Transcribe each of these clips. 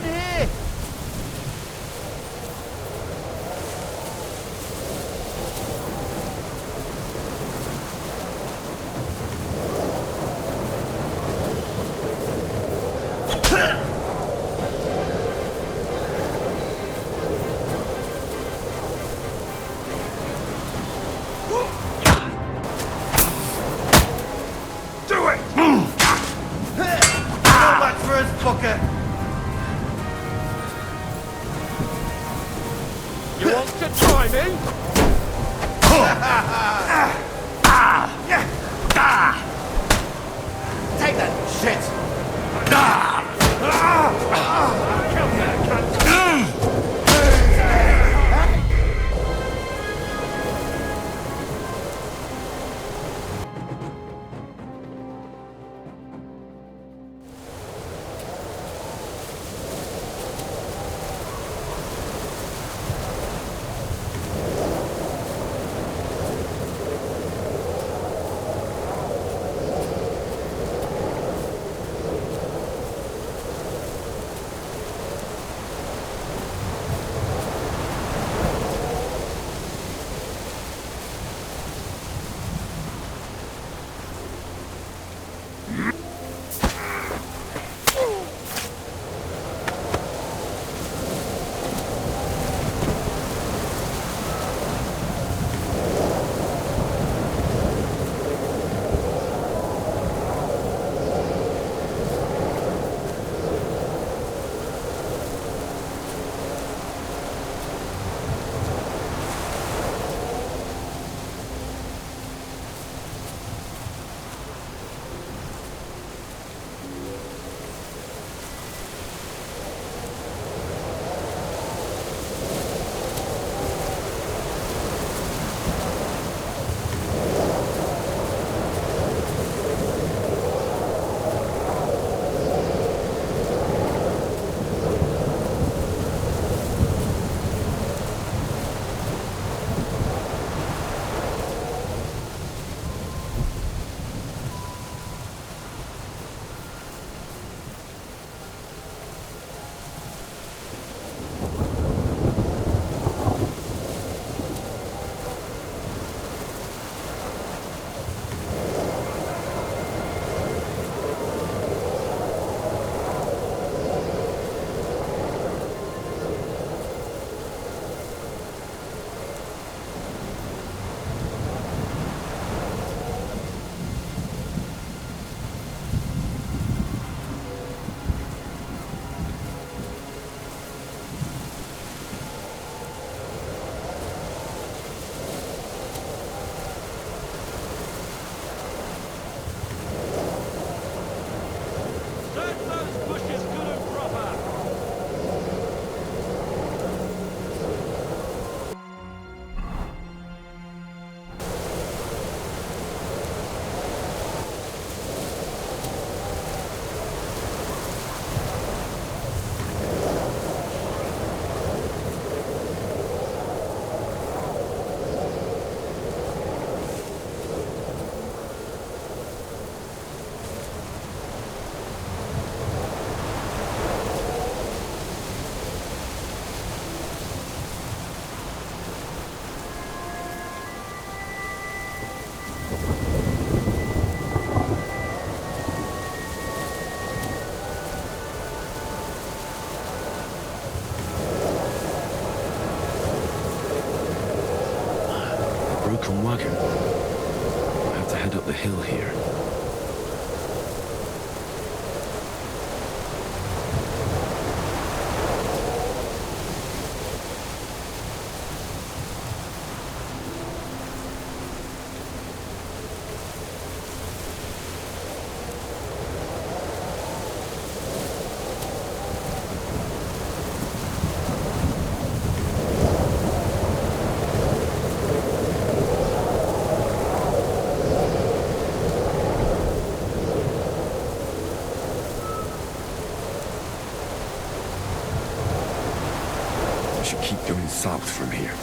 here! You want to try me? Take that shit! Come there, cunt. Broken wagon. I'll have to head up the hill here. Should keep going south from here.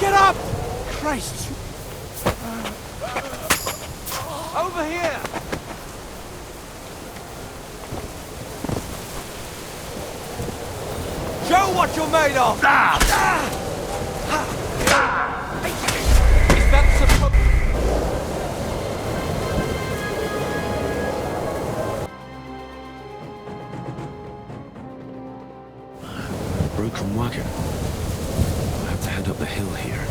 Get up! Christ! Over here! Show what you're made of! Is that supposed... Broken wagon. I'll have to head up the hill here.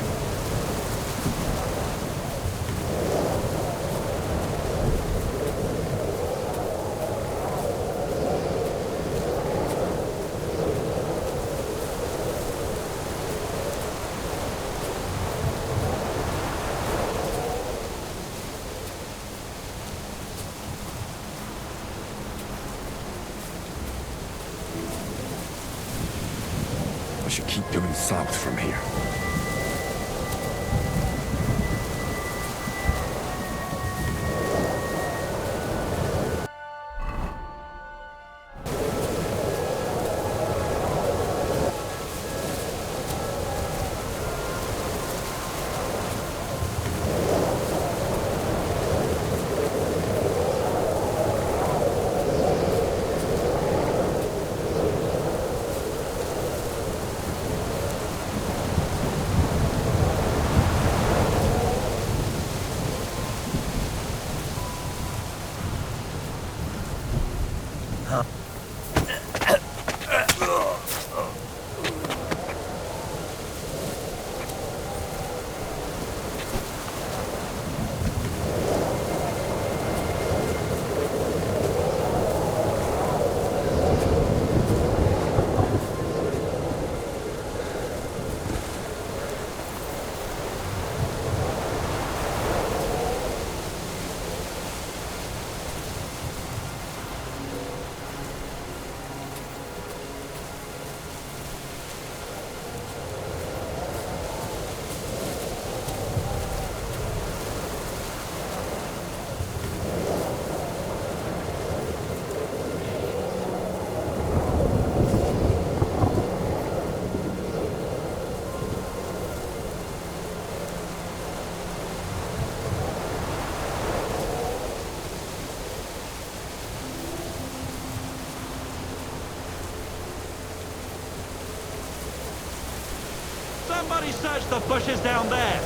I should keep going south from here. Somebody search the bushes down there!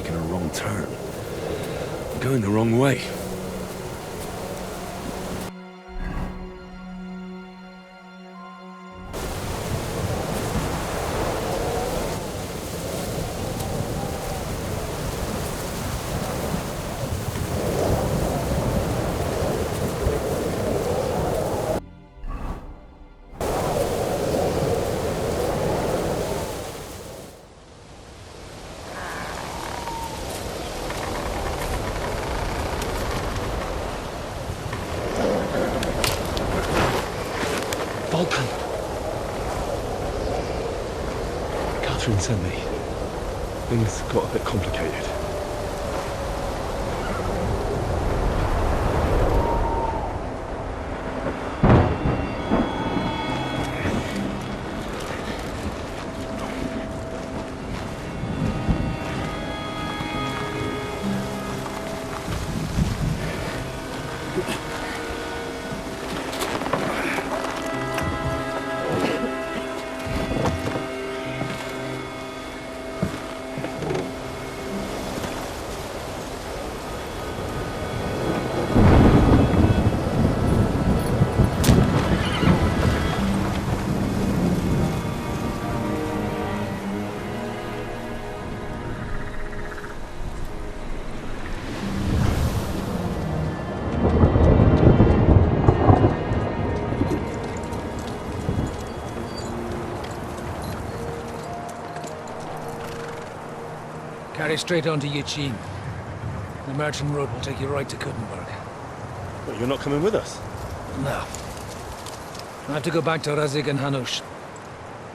taken a wrong turn. I'm going the wrong way. Vulcan. Catherine sent me. Things got a bit complicated. Carry straight on to Yichin. The merchant road will take you right to Kuttenberg. But you're not coming with us? No. I have to go back to Razik and Hanush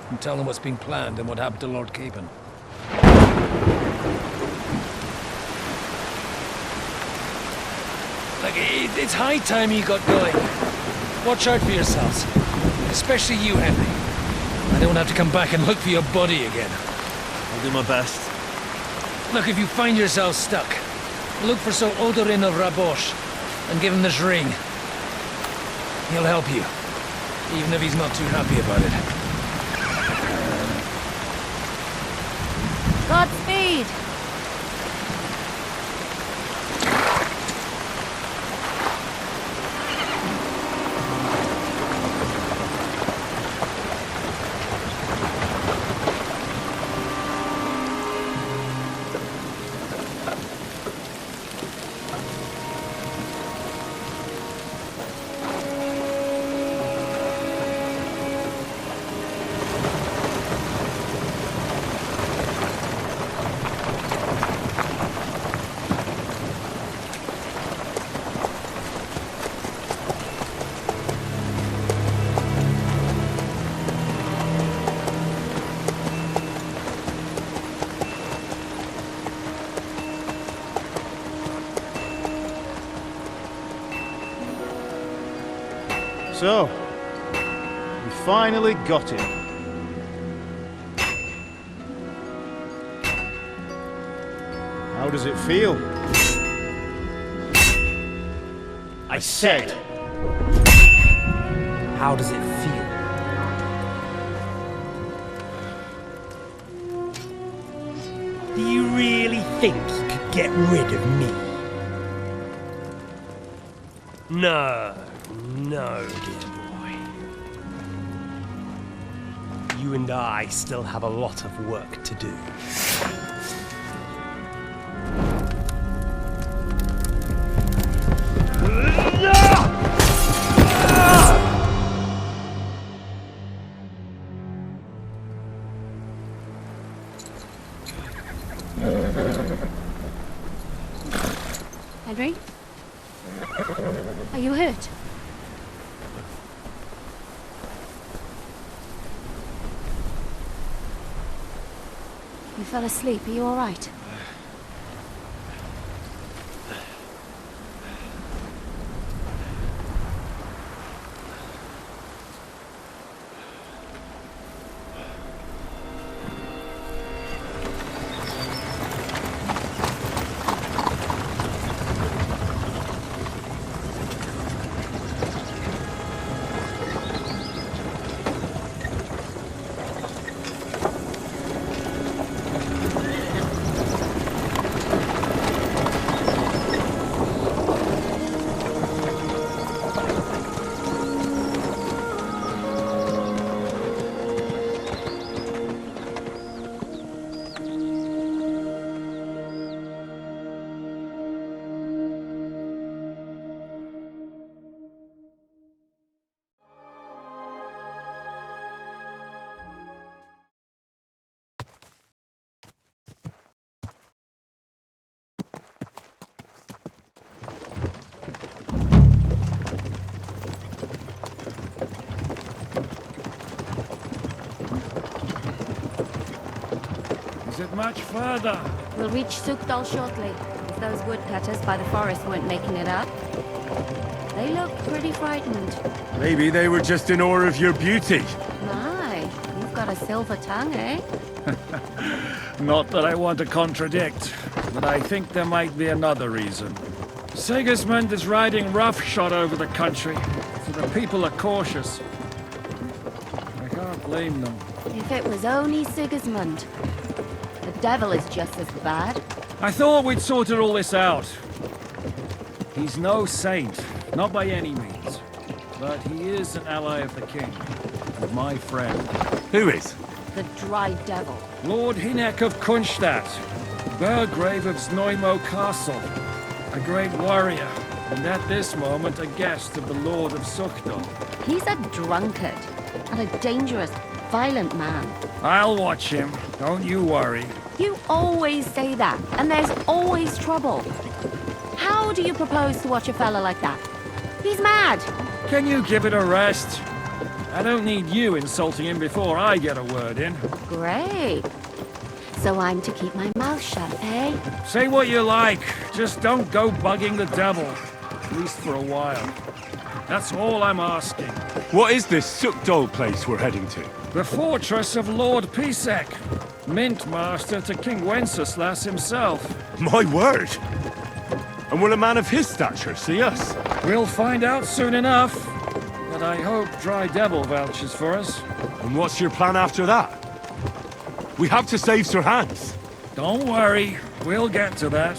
and tell them what's been planned and what happened to Lord Capen. Like, it's high time you got going. Watch out for yourselves. Especially you, Henry. I don't have to come back and look for your body again. I'll do my best. Look, if you find yourself stuck, look for Sir Odorin of Rabosh and give him this ring. He'll help you, even if he's not too happy about it. Godspeed! So, we finally got him. How does it feel? I said, How does it feel? Do you really think you could get rid of me? No, no, dear boy. You and I still have a lot of work to do. Henry? Are you hurt? You fell asleep. Are you all right? it much further? We'll reach Sukdal shortly, if those woodcutters by the forest weren't making it up. They look pretty frightened. Maybe they were just in awe of your beauty. My, you've got a silver tongue, eh? Not that I want to contradict, but I think there might be another reason. Sigismund is riding roughshod over the country, so the people are cautious. I can't blame them. If it was only Sigismund. The devil is just as bad. I thought we'd sorted all this out. He's no saint, not by any means. But he is an ally of the king, and my friend. Who is? The dry devil. Lord Hinek of Kunstadt, Burgrave of Znojmo Castle, a great warrior, and at this moment a guest of the Lord of Sukdal. He's a drunkard, and a dangerous, violent man. I'll watch him, don't you worry. You always say that, and there's always trouble. How do you propose to watch a fella like that? He's mad! Can you give it a rest? I don't need you insulting him before I get a word in. Great. So I'm to keep my mouth shut, eh? Say what you like, just don't go bugging the devil. At least for a while. That's all I'm asking. What is this Sukdal place we're heading to? The fortress of Lord Pisek, Mint Master to King Wenceslas himself. My word! And will a man of his stature see us? We'll find out soon enough. But I hope Dry Devil vouches for us. And what's your plan after that? We have to save Sir Hans. Don't worry, we'll get to that,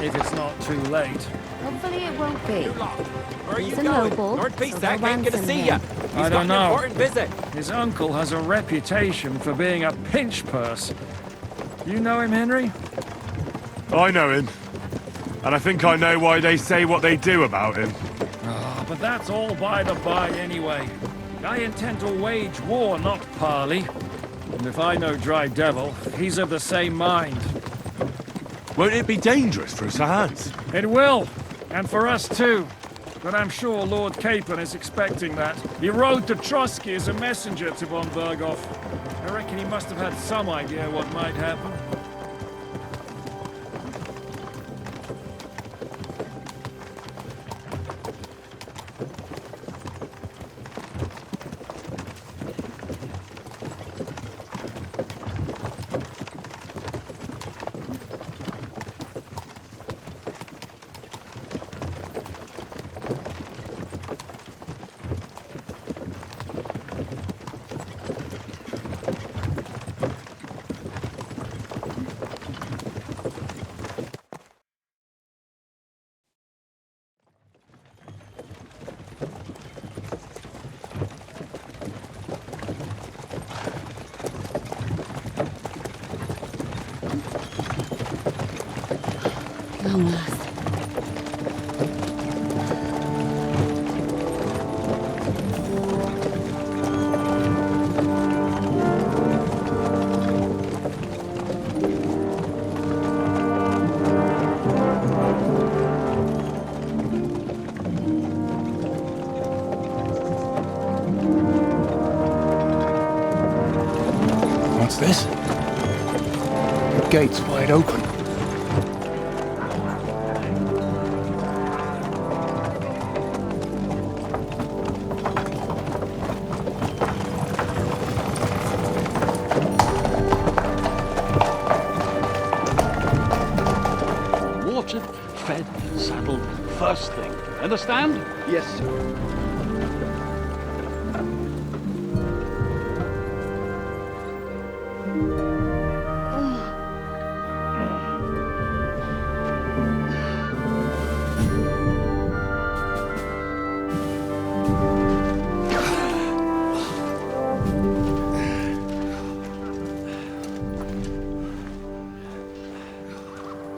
if it's not too late. Hopefully it won't be. Where are He's you a going? noble, Lord so they'll Peaceack ain't gonna ransom see him. ya. I He's don't got an know. important visit. His uncle has a reputation for being a pinch purse. You know him, Henry? I know him. And I think I know why they say what they do about him. But that's all by the by anyway. I intend to wage war, not parley. And if I know Dry Devil, he's of the same mind. Won't it be dangerous for Sir Hans? It will, and for us too. But I'm sure Lord Capon is expecting that. He rode to Trotsky as a messenger to von Berghoff. I reckon he must have had some idea what might happen. Long last. What's this? The gate's wide open. Watered, fed, saddled, first thing. Understand? Yes, sir.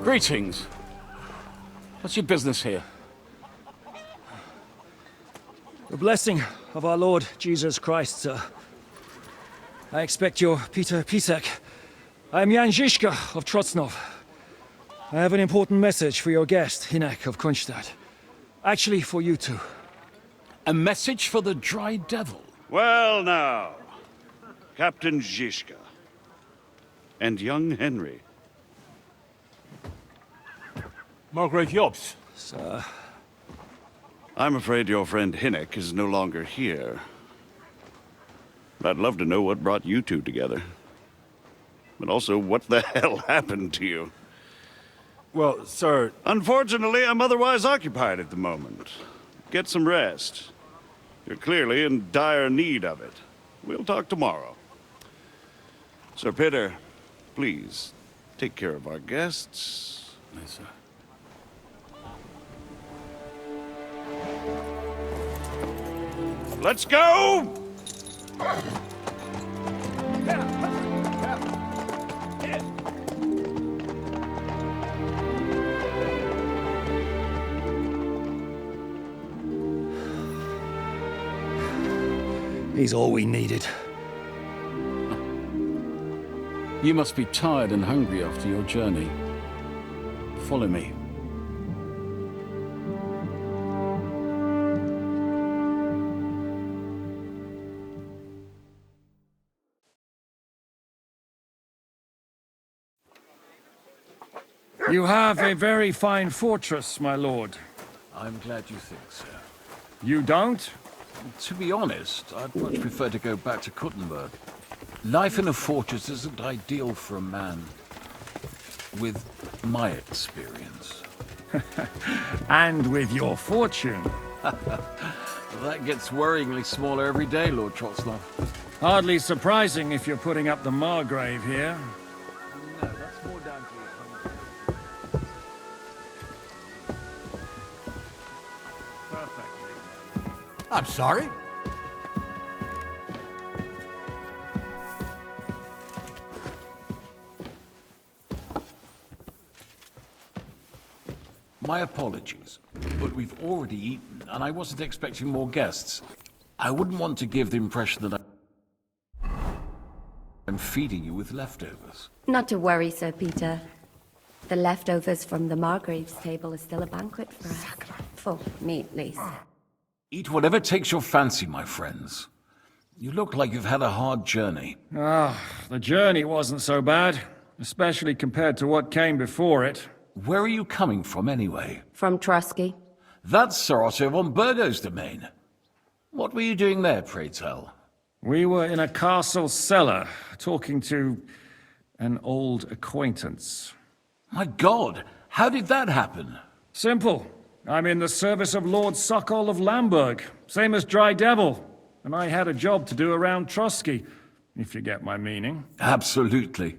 Greetings. What's your business here? The blessing of our Lord Jesus Christ, sir. I expect you're Peter Pisek. I am Jan Žižka of Trocnov. I have an important message for your guest, Hinek of Kunstadt. Actually, for you two. A message for the Dry Devil? Well now, Captain Žižka. and young Henry. Margrave Jobst. Sir. I'm afraid your friend Hinnock is no longer here. I'd love to know what brought you two together. But also, what the hell happened to you? Well, sir... Unfortunately, I'm otherwise occupied at the moment. Get some rest. You're clearly in dire need of it. We'll talk tomorrow. Sir Peter, please, take care of our guests. Yes, sir. Let's go! He's all we needed. You must be tired and hungry after your journey. Follow me. You have a very fine fortress, my lord. I'm glad you think so. You don't? To be honest, I'd much prefer to go back to Kuttenberg. Life in a fortress isn't ideal for a man with my experience. And with your fortune. That gets worryingly smaller every day, Lord Trotsnov. Hardly surprising if you're putting up the Margrave here. No, that's more down to your Perfectly. I'm sorry? My apologies, but we've already eaten, and I wasn't expecting more guests. I wouldn't want to give the impression that I'm feeding you with leftovers. Not to worry, Sir Peter. The leftovers from the Margrave's table are still a banquet for us. For me, at least. Eat whatever takes your fancy, my friends. You look like you've had a hard journey. The journey wasn't so bad, especially compared to what came before it. Where are you coming from, anyway? From Trusky. That's Sir Otto von Burgo's domain. What were you doing there, pray tell? We were in a castle cellar, talking to an old acquaintance. My God, how did that happen? Simple. I'm in the service of Lord Sokol of Lamberg, same as Dry Devil, and I had a job to do around Trusky, if you get my meaning. Absolutely.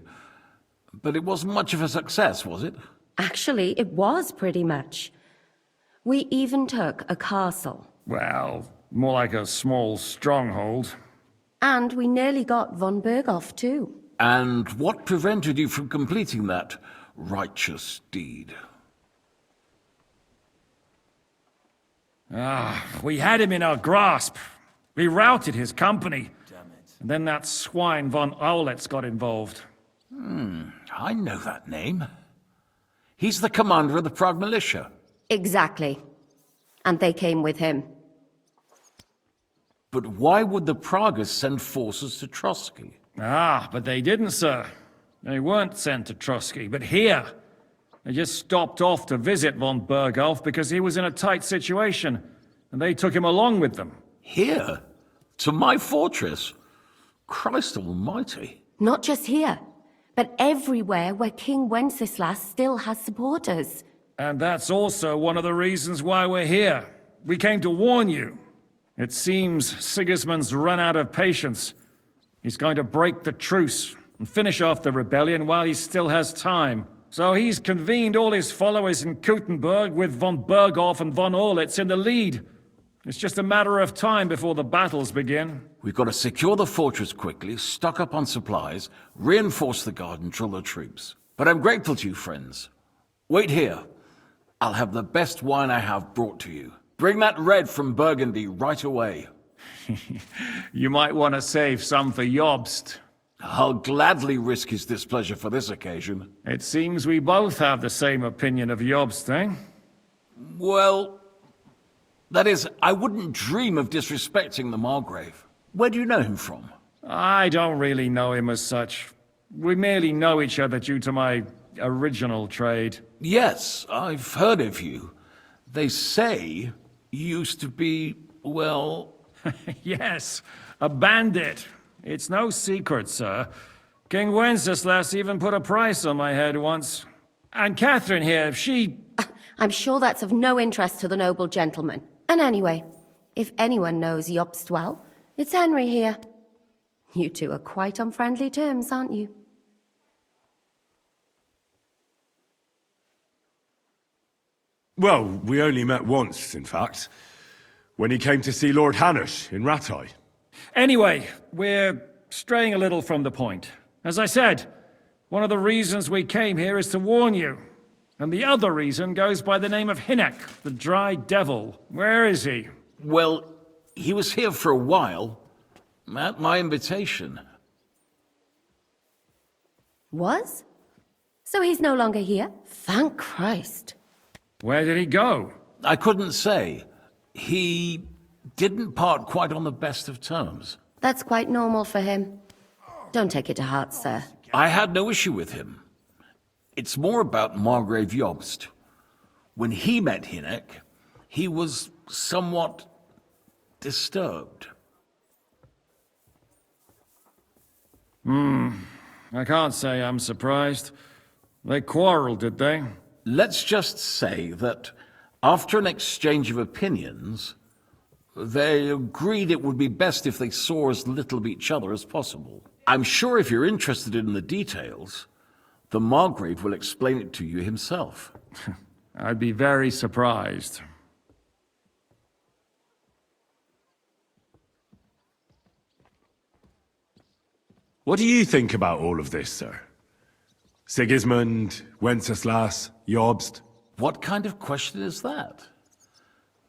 But it wasn't much of a success, was it? Actually, it was pretty much. We even took a castle. Well, more like a small stronghold. And we nearly got von Berghoff, too. And what prevented you from completing that righteous deed? We had him in our grasp. We routed his company. Damn it. And then that swine von Aulitz got involved. I know that name. He's the commander of the Prague militia. Exactly. And they came with him. But why would the Praguers send forces to Trusky? But they didn't, sir. They weren't sent to Trusky, but here. They just stopped off to visit von Berghoff because he was in a tight situation, and they took him along with them. Here? To my fortress? Christ almighty. Not just here, but everywhere where King Wenceslas still has supporters. And that's also one of the reasons why we're here. We came to warn you. It seems Sigismund's run out of patience. He's going to break the truce and finish off the rebellion while he still has time. So he's convened all his followers in Kuttenberg with von Berghoff and von Aulitz in the lead. It's just a matter of time before the battles begin. We've got to secure the fortress quickly, stock up on supplies, reinforce the guard and drill the troops. But I'm grateful to you, friends. Wait here. I'll have the best wine I have brought to you. Bring that red from Burgundy right away. You might want to save some for Jobst. I'll gladly risk his displeasure for this occasion. It seems we both have the same opinion of Jobst, eh? Well, that is, I wouldn't dream of disrespecting the Margrave. Where do you know him from? I don't really know him as such. We merely know each other due to my original trade. Yes, I've heard of you. They say you used to be, well... Yes, a bandit. It's no secret, sir. King Wenceslas even put a price on my head once. And Catherine here, she... I'm sure that's of no interest to the noble gentleman. And anyway, if anyone knows Jobst well, it's Henry here. You two are quite on friendly terms, aren't you? Well, we only met once, in fact. When he came to see Lord Hanush in Rattay. Anyway, we're straying a little from the point. As I said, one of the reasons we came here is to warn you. And the other reason goes by the name of Hinnock, the Dry Devil. Where is he? Well, he was here for a while. At my invitation. Was? So he's no longer here? Thank Christ. Where did he go? I couldn't say. He didn't part quite on the best of terms. That's quite normal for him. Don't take it to heart, sir. I had no issue with him. It's more about Margrave Jobst. When he met Hinnock, he was somewhat disturbed. I can't say I'm surprised. They quarreled, did they? Let's just say that after an exchange of opinions, they agreed it would be best if they saw as little of each other as possible. I'm sure if you're interested in the details, the Margrave will explain it to you himself. I'd be very surprised. What do you think about all of this, sir? Sigismund, Wenceslas, Jobst? What kind of question is that?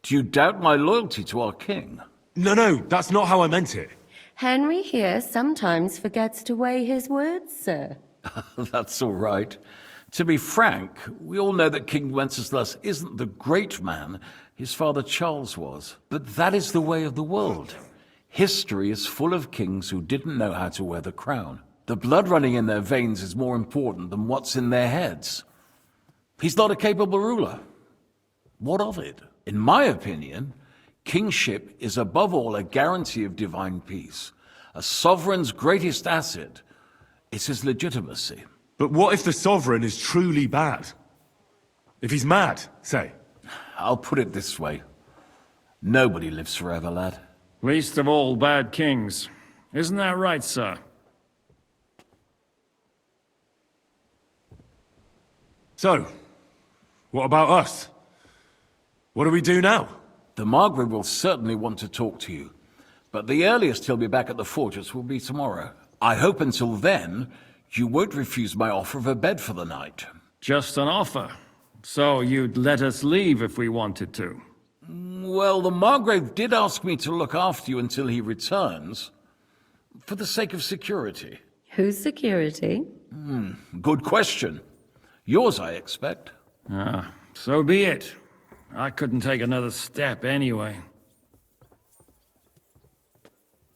Do you doubt my loyalty to our king? No, that's not how I meant it. Henry here sometimes forgets to weigh his words, sir. That's all right. To be frank, we all know that King Wenceslas isn't the great man his father Charles was. But that is the way of the world. History is full of kings who didn't know how to wear the crown. The blood running in their veins is more important than what's in their heads. He's not a capable ruler. What of it? In my opinion, kingship is above all a guarantee of divine peace. A sovereign's greatest asset is his legitimacy. But what if the sovereign is truly bad? If he's mad, say? I'll put it this way. Nobody lives forever, lad. Least of all bad kings. Isn't that right, sir? So, what about us? What do we do now? The Margrave will certainly want to talk to you, but the earliest he'll be back at the fortress will be tomorrow. I hope until then, you won't refuse my offer of a bed for the night. Just an offer. So you'd let us leave if we wanted to? Well, the Margrave did ask me to look after you until he returns, for the sake of security. Whose security? Good question. Yours, I expect. So be it. I couldn't take another step anyway.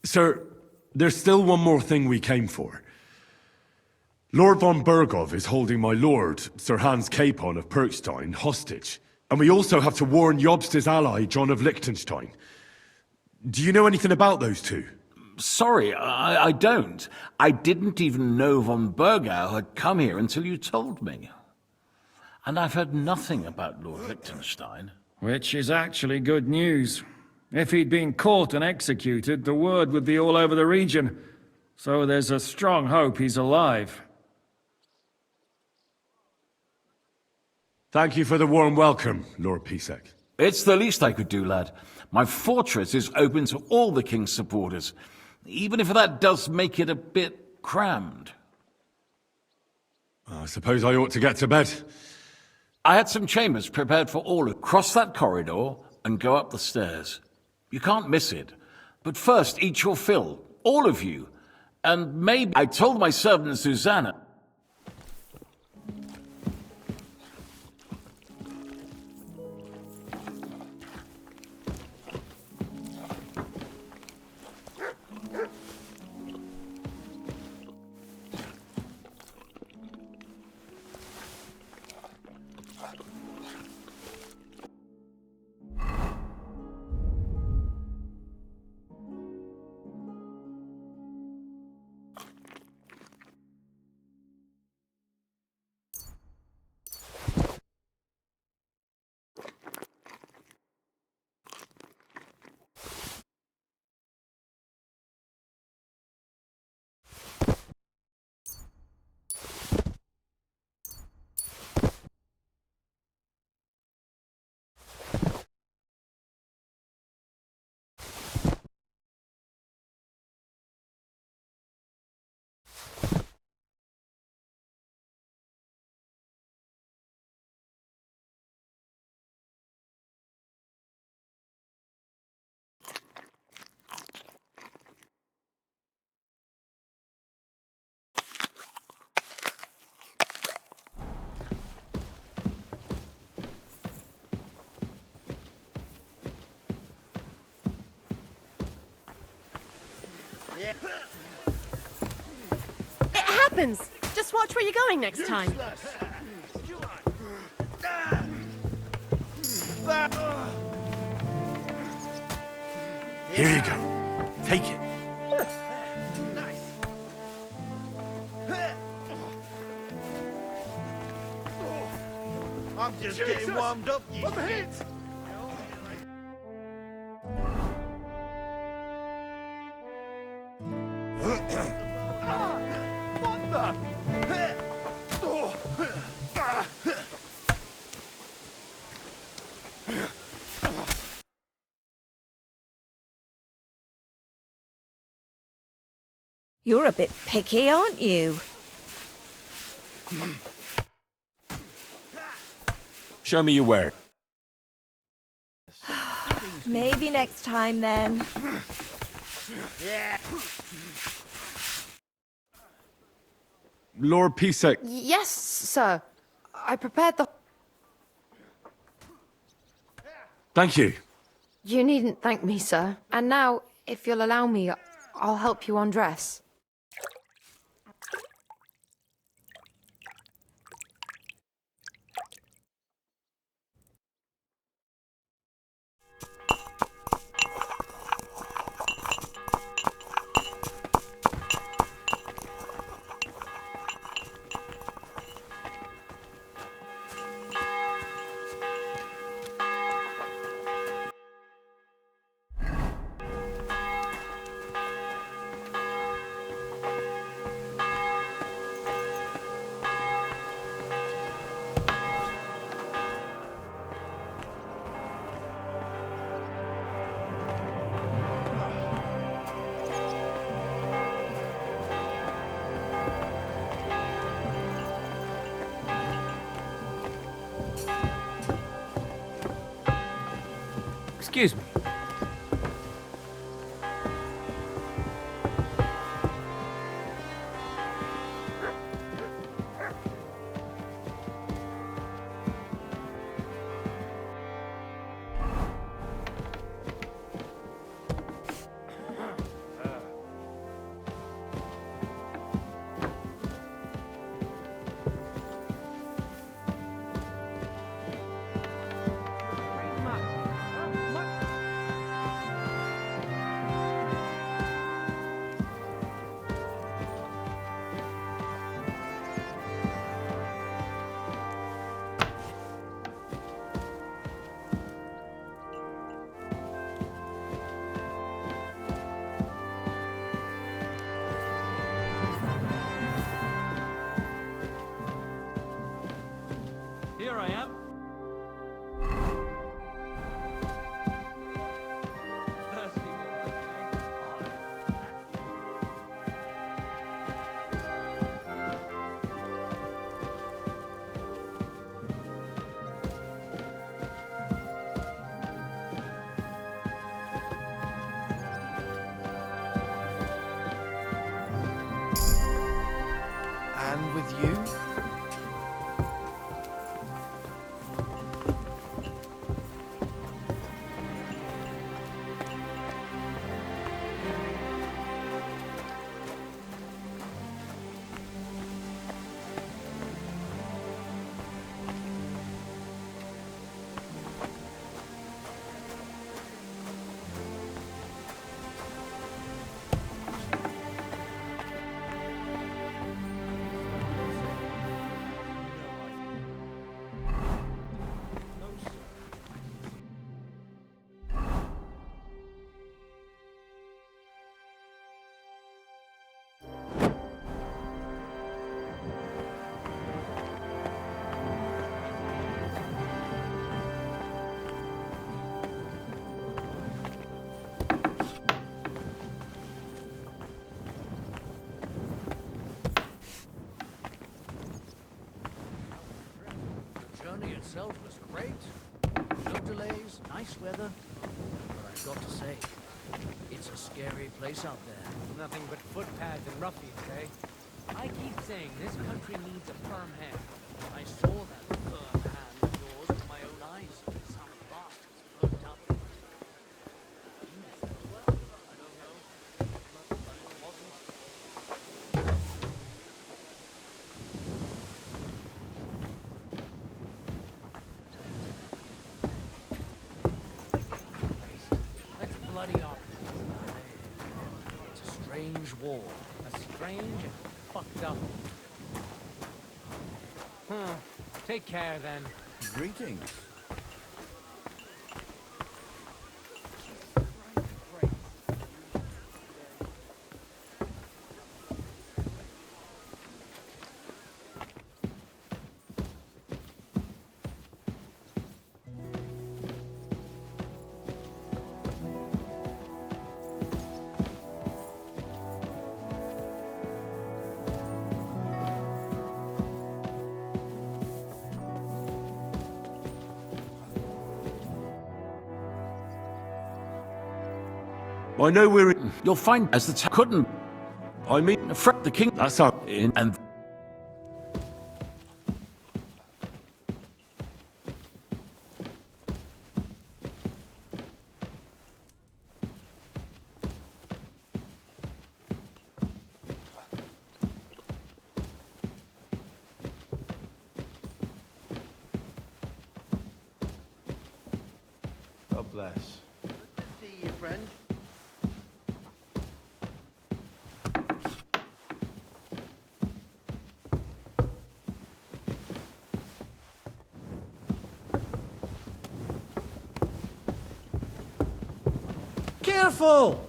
Sir, there's still one more thing we came for. Lord von Bergov is holding my lord, Sir Hans Capon of Perkstein, hostage. And we also have to warn Jobst's ally, John of Liechtenstein. Do you know anything about those two? Sorry, I don't. I didn't even know von Bergau had come here until you told me. And I've heard nothing about Lord Liechtenstein. Which is actually good news. If he'd been caught and executed, the word would be all over the region. So there's a strong hope he's alive. Thank you for the warm welcome, Lord Pisek. It's the least I could do, lad. My fortress is open to all the king's supporters, even if that does make it a bit crammed. I suppose I ought to get to bed. I had some chambers prepared for all. Cross that corridor and go up the stairs. You can't miss it. But first, eat your fill. All of you. And maybe... I told my servant Susanna... It happens! Just watch where you're going next time. Here you go. Take it. I'm just getting warmed up, you hit! What the? You're a bit picky, aren't you? Show me your work. Maybe next time then. Lord Pisek, Yes, sir. I prepared the... thank you. You needn't thank me, sir. And now, if you'll allow me, I'll help you undress. Excuse me. Here I am. And with you? Journey itself was great. No delays, nice weather. But I've got to say, it's a scary place out there. Nothing but footpads and ruffians, eh? I keep saying this country needs a firm hand. I saw that firm hand of yours with my own eyes. Some bastards burnt up. I don't know. strange and fucked up. Take care then. Greetings. I know we're in... You'll find as the couldn't. I mean, Fret the king. that's how... In and God bless. Good to see you, friend. Careful!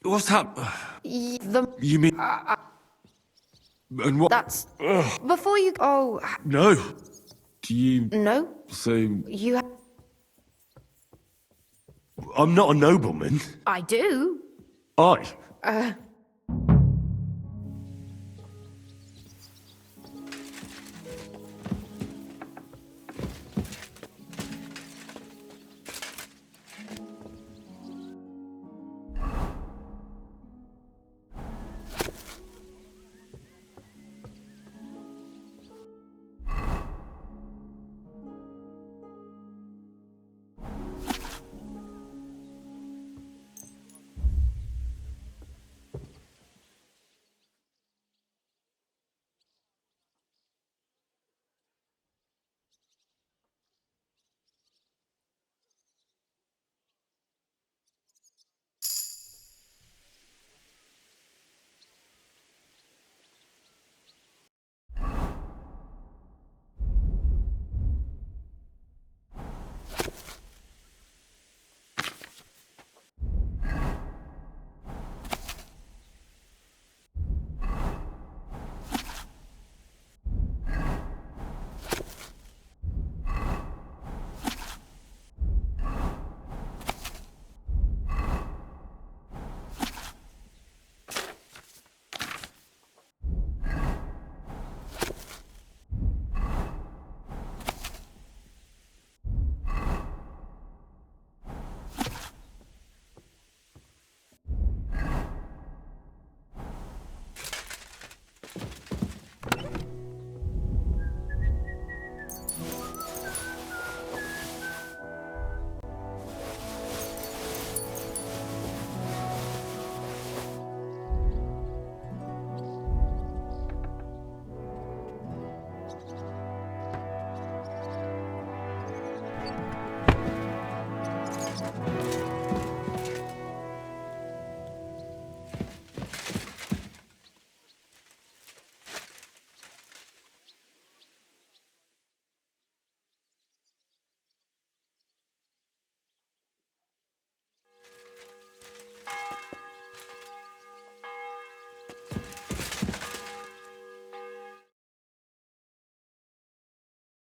What's happened? The... You mean... and what... That's... Before you... Oh... No. Do you... No? So... You... I'm not a nobleman. I do. I?